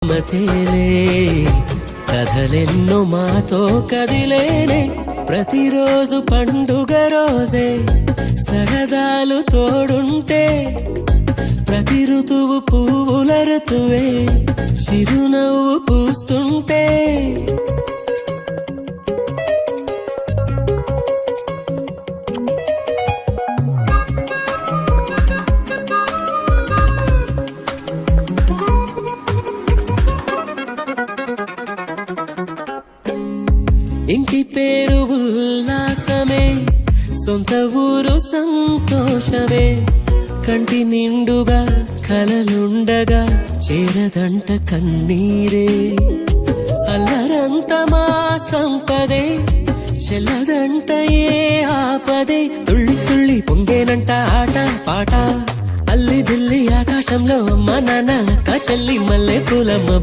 మతేలే కథలెన్నో మాతో కదిలేనే ప్రతిరోజు పండుగ రోజే సరదాలు తోడుంటే ప్రతి ఋతువు పువ్వుల ఋతువే చిరునవ్వు పూస్తుంటే ఇంటి పేరు ఉల్లాసమే సొంత ఊరు సంతోషమే కంటి నిండుగా కలలుండగా చేరదంట కన్నీరే అల్లరంత మా సంపదే చెల్లదంట ఏ ఆపదే తుళ్ళి తుళ్ళి పొంగేనంట ఆట పాట అల్లి బిల్లి ఆకాశంలో అమ్మ నాన్న అక్క చెల్లి మల్లె పూలమ్మ